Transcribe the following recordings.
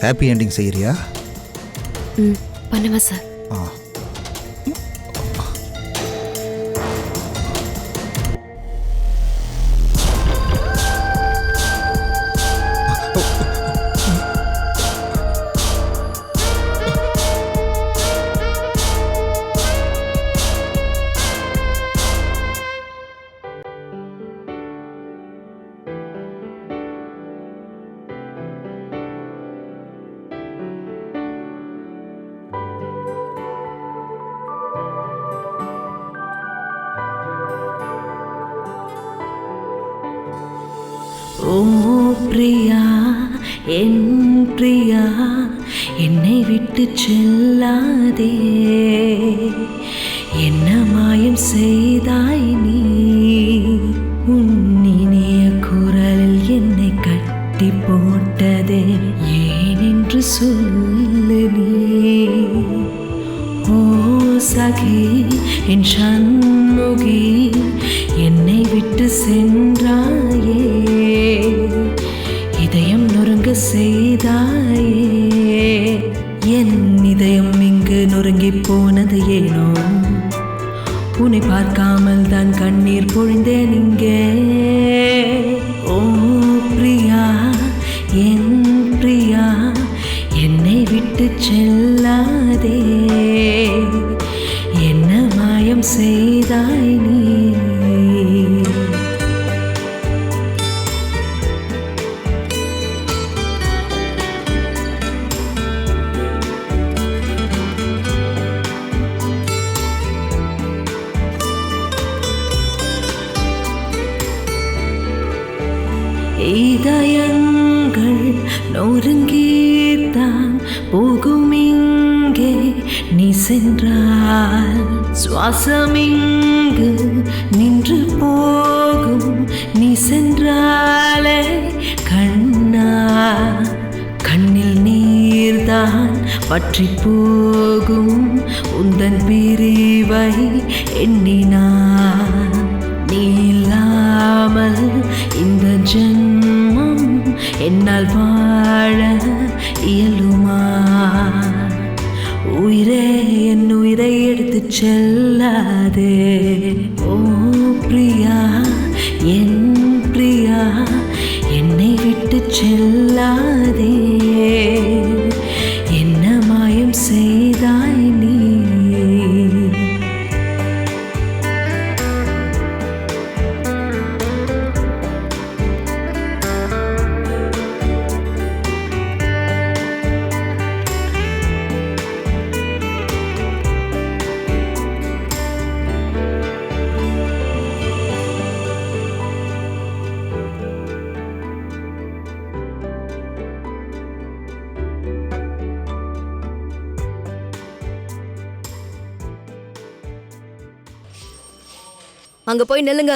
Happy ending செய்யறியா? பண்ணுவேன் sir. ஓ பிரியா, என் பிரியா, என்னை விட்டு செல்லாதே. என்ன மாயம் செய்தாய் நீ? உன் இனிய குரலில் என்னை கட்டி போட்டதே ஏனென்று சொல்லு நீ. ஓ சகி, என் சண்முகி, என்னை விட்டு சென்றாயே, இதயம் நொறுங்க செய்தாயே. என் இதயம் இங்கு நொறுங்கி போனது ஏனோ, உன்னை பார்க்காமல் தான் கண்ணீர் பொழிந்தேன் இங்கே. ஓ பிரியா, என் பிரியா, என்னை விட்டு செல்லாதே. என்ன மாயம் செய்தாய் நீ? இதயங்கள் நொறுங்கித்தான் போகும் இங்கே நீ சென்றால். சுவாசம் இங்கு நின்று போகும் நீ சென்றாலே. கண்ணா, கண்ணில் நீர்தான் பற்றி போகும் உந்தன் பிரிவை எண்ணினான். நீ இல்லாமல் இந்த ஜென்மம் என்னால் வாழ இயலுமா? உயிரே, என் உயிரை எடுத்து செல்லாதே. ஓ பிரியா, என் பிரியா, என்னை விட்டு செல்லாதே. என்ன மாயம் செய்தாய் நீ? அங்க போய் நில்லுங்க.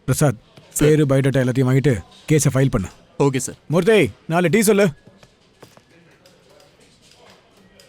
பிரசாத், பேரு பயோடேட்டா எல்லாத்தையும் வாங்கிட்டு கேஸை ஃபைல் பண்ணு. Okay sir. மூர்த்தி, 4 டீ சொல்லு.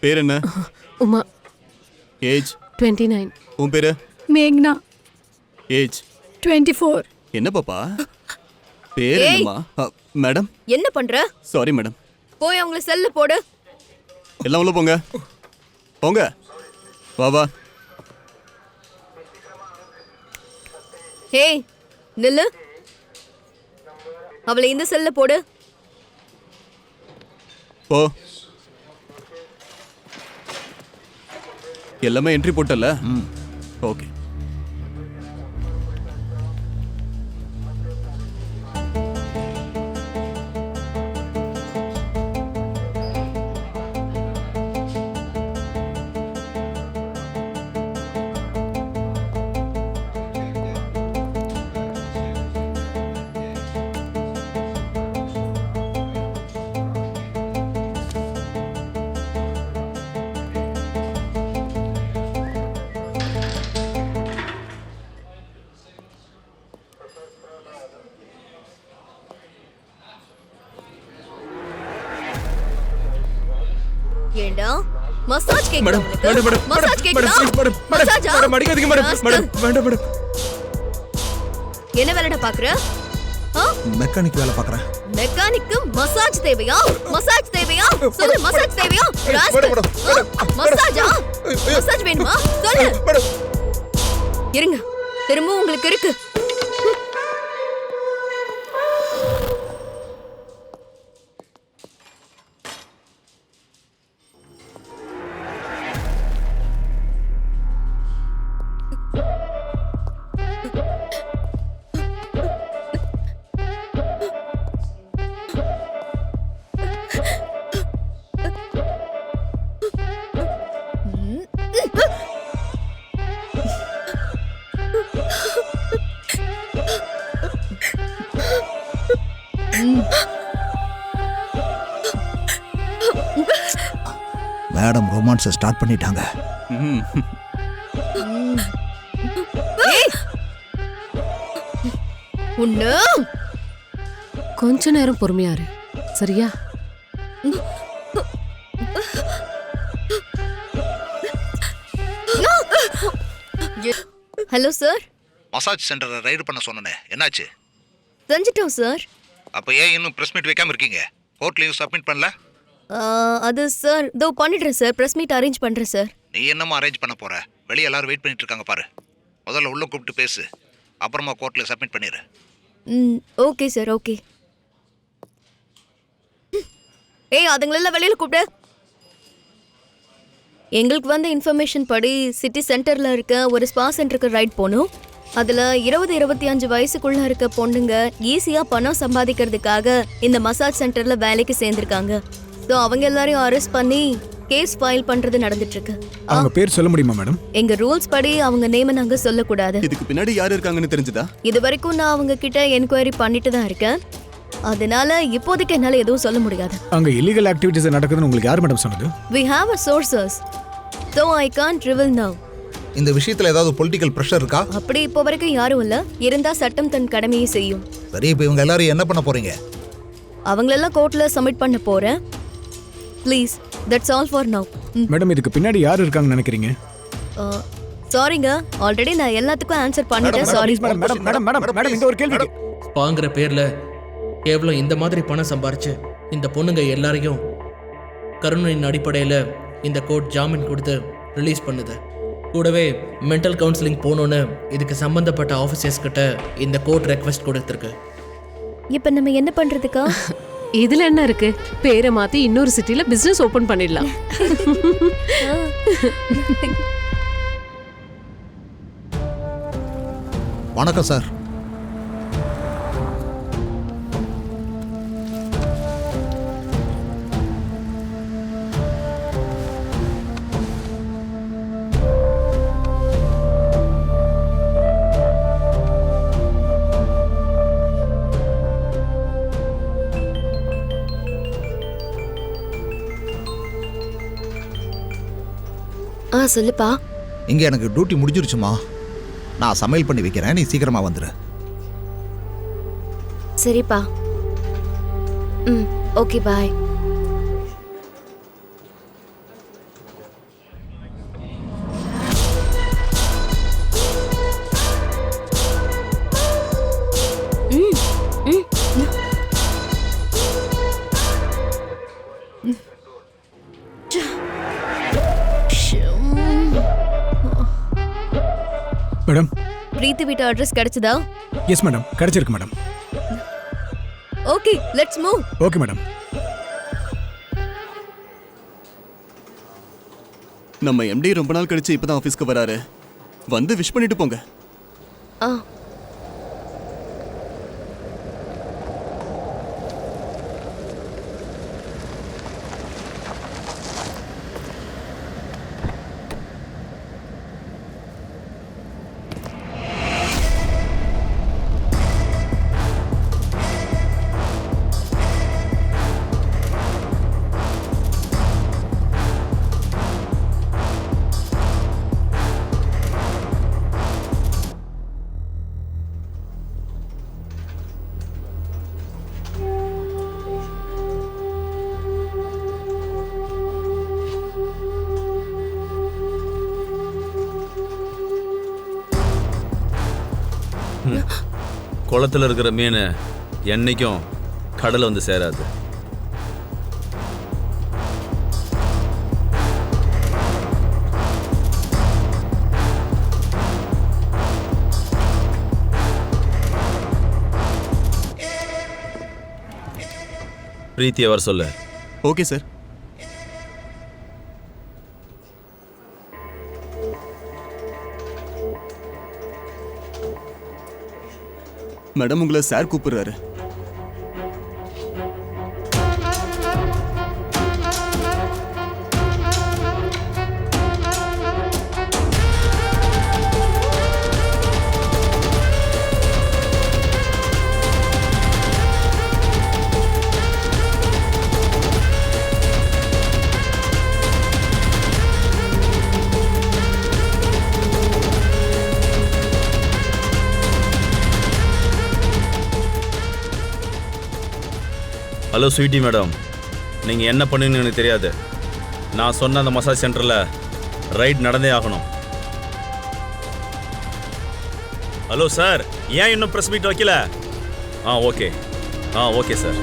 பேர் என்ன? உமா. ஏஜ் 29. உன் பேரு? மேக்னா. ஏஜ் 24. என்ன பாப்பா பேர் என்னம்மா? மேடம். என்ன பண்ற? Sorry madam. போய் அவங்கள செல்ல போடு. எல்லாம் உள்ள போங்க, போங்க. வா வா. ஹே, நில்லு. அவளை இந்த செல்ல போடு. போ. எல்லாமே என்ட்ரி போட்டல? ஓகே. ஏண்டா மசாஜ் கேக்குறேன். மேடம் மேடம் மேடம் மசாஜ் கேக்குறேன். மேடம் மசாஜா? மேடம் அடிக்காதீங்க மேடம். மேடம் வேண்டாம் மேடம். என்ன வேலைடா பாக்குற? மெக்கானிக் வேலை பார்க்குறேன். மெக்கானிக்கு மசாஜ் தேவையா? மசாஜ் தேவையா? சொல்லு, மசாஜ் தேவையா? ராஸ்கல். மசாஜா? மசாஜ் வேணுமா? சொல்லு. இருங்க, திரும்பவும் உங்களுக்கு இருக்கு. மேடம் ரொமான்ஸை ஸ்டார்ட் பண்ணிட்டாங்க. ஏய், உன்னு கொஞ்ச நேரம் பொறுமையா இரு, சரியா? Hello sir. மசாஜ் சென்டரை ரைடு பண்ண சொன்னேனே, என்னாச்சு? செஞ்சிட்டோம் சார். அப்போ ஏன் இன்னும் ப்ரெஸ் மீட் வைக்காம இருக்கீங்க? கோர்ட்லேயும் சப்மிட் பண்ணல? அது சார், இதோ பண்ணிடுறேன் சார். ப்ரெஸ் மீட் அரேஞ்ச் பண்ணுறேன் சார். நீ என்னமா அரேஞ்ச் பண்ண போற? வெளியே எல்லாரும் வெயிட் பண்ணிட்டு இருக்காங்க பாரு. முதல்ல உள்ள கூப்பிட்டு பேசு, அப்புறமா கோர்ட்டில் சப்மிட் பண்ணிடு. Okay sir, okay. ஏய், அதுங்களெல்லாம் வெளியில் கூப்பிடு. எங்களுக்கு வந்த இன்ஃபர்மேஷன் படி சிட்டி சென்டரில் இருக்க ஒரு ஸ்பா சென்டருக்கு ரைட் போகணும். அதில் 20-25 வயசுக்குள்ள இருக்க பொண்ணுங்க ஈஸியாக பணம் சம்பாதிக்கிறதுக்காக இந்த மசாஜ் சென்டரில் வேலைக்கு சேர்ந்துருக்காங்க. ஸோ அவங்க எல்லாரையும் அரெஸ்ட் பண்ணி கேஸ் ஃபைல் பண்ணுறது நடந்துட்டு இருக்கு. அவங்க பேர் சொல்ல முடியுமா மேடம்? எங்க ரூல்ஸ் படி அவங்க நேமை நாங்கள் சொல்லக்கூடாது. இதுக்கு பின்னாடி யார் இருக்காங்கன்னு தெரிஞ்சுதா? இது வரைக்கும் நான் அவங்க கிட்ட என்கொயரி பண்ணிட்டு தான் இருக்கேன். அதனால இப்போதைக்கு என்னால எதுவும் சொல்ல முடியாது. அங்க இல்லீகல் ஆக்டிவிட்டிஸ் நடக்குதுன்னு உங்களுக்கு யார் மேடம் சொன்னது? We have a sources, so I can't reveal now. இந்த விஷயத்தில் ஏதாவது பொலிட்டிக்கல் ப்ரெஷர் இருக்கா? அப்படி இப்போ வரைக்கும் யாரும் இல்ல. இருந்தா சட்டம் தன் கடமையை செய்யும். சரி, இப்போ இவங்க எல்லாரும் என்ன பண்ண போறீங்க? அவங்களெல்லாம் கோர்ட்ல சப்மிட் பண்ண போறேன். Please, that's all for now. Madam, இதுக்கு பின்னாடி யார் இருக்காங்கன்னு நினைக்கிறீங்க? சாரிங்க, ஆல்ரெடி நான் எல்லாத்துக்கும் ஆன்சர் பண்ணிட்டேன். Sorry. Madam madam madam madam madam இந்த ஒரு கேள்வி. பாங்கிற பேர்ல கேவலம் இந்த மாதிரி பணம் சம்பாரிச்சு இந்த பொண்ணுங்க எல்லாரையும் கருணையின் அடிப்படையில் இந்த கோர்ட் ஜாமீன் கொடுத்து ரிலீஸ் பண்ணுது. கூடவே மென்டல் கவுன்சிலிங் போகணுன்னு இதுக்கு சம்பந்தப்பட்ட ஆஃபீஸர்ஸ் கிட்ட இந்த கோர்ட் ரெக்வெஸ்ட் கொடுத்துருக்கு. இப்போ நம்ம என்ன பண்றதுக்கா? இதுல என்ன இருக்கு? பேரை மாத்தி இன்னொரு சிட்டில பிசினஸ் ஓபன் பண்ணிடலாம். வணக்கம் சார். சொல்லுப்பா. இங்கே எனக்கு டியூட்டி முடிஞ்சிருச்சுமா. நான் சமையல் பண்ணி வைக்கிறேன், நீ சீக்கிரமா வந்துடு. சரிப்பா. ஓகே, பாய். மேடம், பிரீத்தி வீட்டு அட்ரஸ் கிடைச்சதா? எஸ் மேடம், கிடைச்சிருக்கு madam. Okay, let's move. Okay madam. நம்ம எம்டி ரொம்ப நாள் கழிச்சு இப்பதான் ஆஃபீஸ்க்கு வராரு. வந்து விஷ் பண்ணிட்டு போங்க. குளத்துல இருக்கிற மீன் என்னைக்கும் கடல் வந்து சேராது. பிரீத்தியை வர சொல்லு. Okay sir. மேடம் உங்களை சார் கூப்பிடுறாரு. ஹலோ ஸ்வீட்டி மேடம், நீங்கள் என்ன பண்ணுன்னு எனக்கு தெரியாது. நான் சொன்ன அந்த மசாஜ் சென்டரில் ரைட் நடந்தே ஆகணும். ஹலோ சார், ஏன் இன்னும் ப்ரெஸ் மீட் வைக்கல? Okay sir.